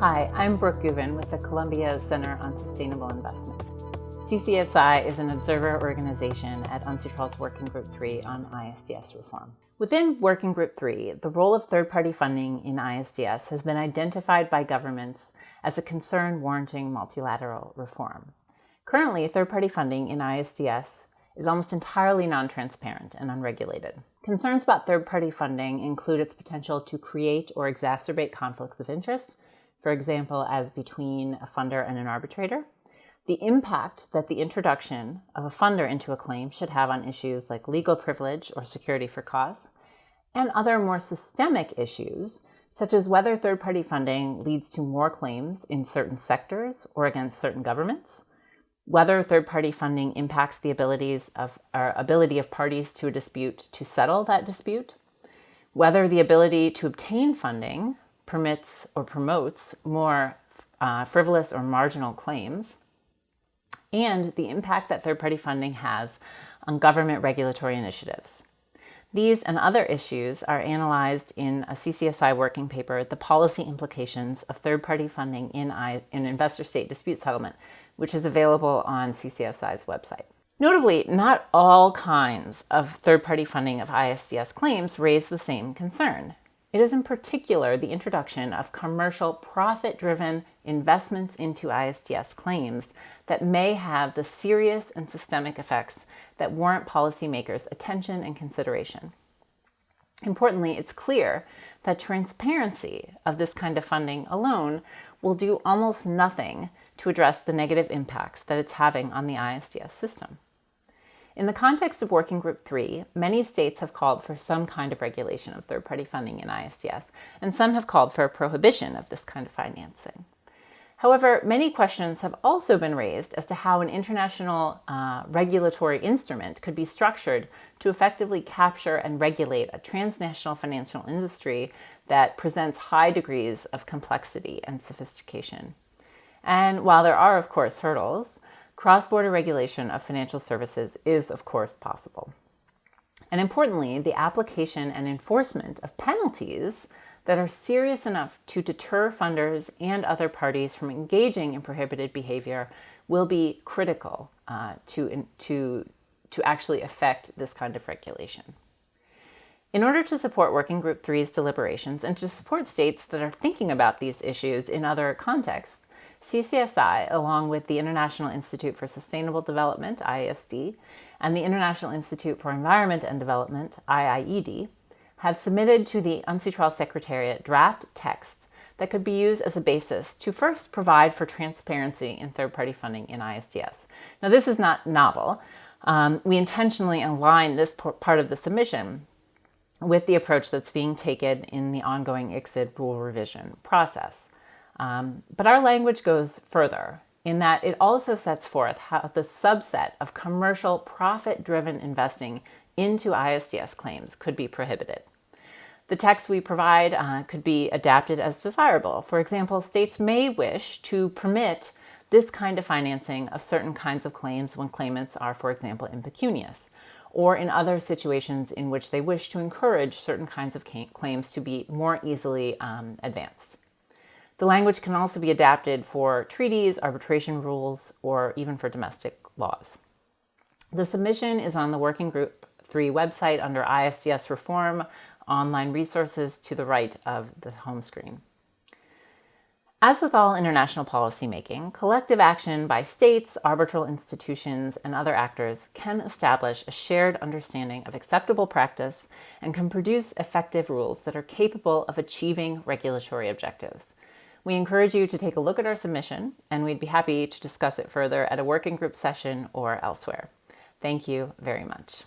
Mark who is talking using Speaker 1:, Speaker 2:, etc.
Speaker 1: Hi, I'm Brooke Güven with the Columbia Center on Sustainable Investment. CCSI is an observer organization at UNCITRAL's Working Group 3 on ISDS Reform. Within Working Group 3, the role of third-party funding in ISDS has been identified by governments as a concern warranting multilateral reform. Currently, third-party funding in ISDS is almost entirely non-transparent and unregulated. Concerns about third-party funding include its potential to create or exacerbate conflicts of interest, for example, as between a funder and an arbitrator, the impact that the introduction of a funder into a claim should have on issues like legal privilege or security for cause, and other more systemic issues, such as whether third-party funding leads to more claims in certain sectors or against certain governments, whether third-party funding impacts the ability of parties to a dispute to settle that dispute, whether the ability to obtain funding permits or promotes more frivolous or marginal claims, and the impact that third-party funding has on government regulatory initiatives. These and other issues are analyzed in a CCSI working paper, The Policy Implications of Third-Party Funding in Investor-State Dispute Settlement, which is available on CCSI's website. Notably, not all kinds of third-party funding of ISDS claims raise the same concern. It is in particular the introduction of commercial profit-driven investments into ISDS claims that may have the serious and systemic effects that warrant policymakers' attention and consideration. Importantly, it's clear that transparency of this kind of funding alone will do almost nothing to address the negative impacts that it's having on the ISDS system. In the context of Working Group 3, many states have called for some kind of regulation of third-party funding in ISDS, and some have called for a prohibition of this kind of financing. However, many questions have also been raised as to how an international regulatory instrument could be structured to effectively capture and regulate a transnational financial industry that presents high degrees of complexity and sophistication. And while there are, of course, hurdles, cross-border regulation of financial services is, of course, possible. And importantly, the application and enforcement of penalties that are serious enough to deter funders and other parties from engaging in prohibited behavior will be critical to actually affect this kind of regulation. In order to support Working Group 3's deliberations and to support states that are thinking about these issues in other contexts, CCSI, along with the International Institute for Sustainable Development, ISD, and the International Institute for Environment and Development, IIED, have submitted to the UNCITRAL Secretariat draft text that could be used as a basis to first provide for transparency in third-party funding in ISDS. Now, this is not novel. We intentionally align this part of the submission with the approach that's being taken in the ongoing ICSID rule revision process. But our language goes further in that it also sets forth how the subset of commercial profit-driven investing into ISDS claims could be prohibited. The text we provide could be adapted as desirable. For example, states may wish to permit this kind of financing of certain kinds of claims when claimants are, for example, impecunious, or in other situations in which they wish to encourage certain kinds of claims to be more easily advanced. The language can also be adapted for treaties, arbitration rules, or even for domestic laws. The submission is on the Working Group 3 website under ISDS Reform, online resources to the right of the home screen. As with all international policymaking, collective action by states, arbitral institutions, and other actors can establish a shared understanding of acceptable practice and can produce effective rules that are capable of achieving regulatory objectives. We encourage you to take a look at our submission, and we'd be happy to discuss it further at a working group session or elsewhere. Thank you very much.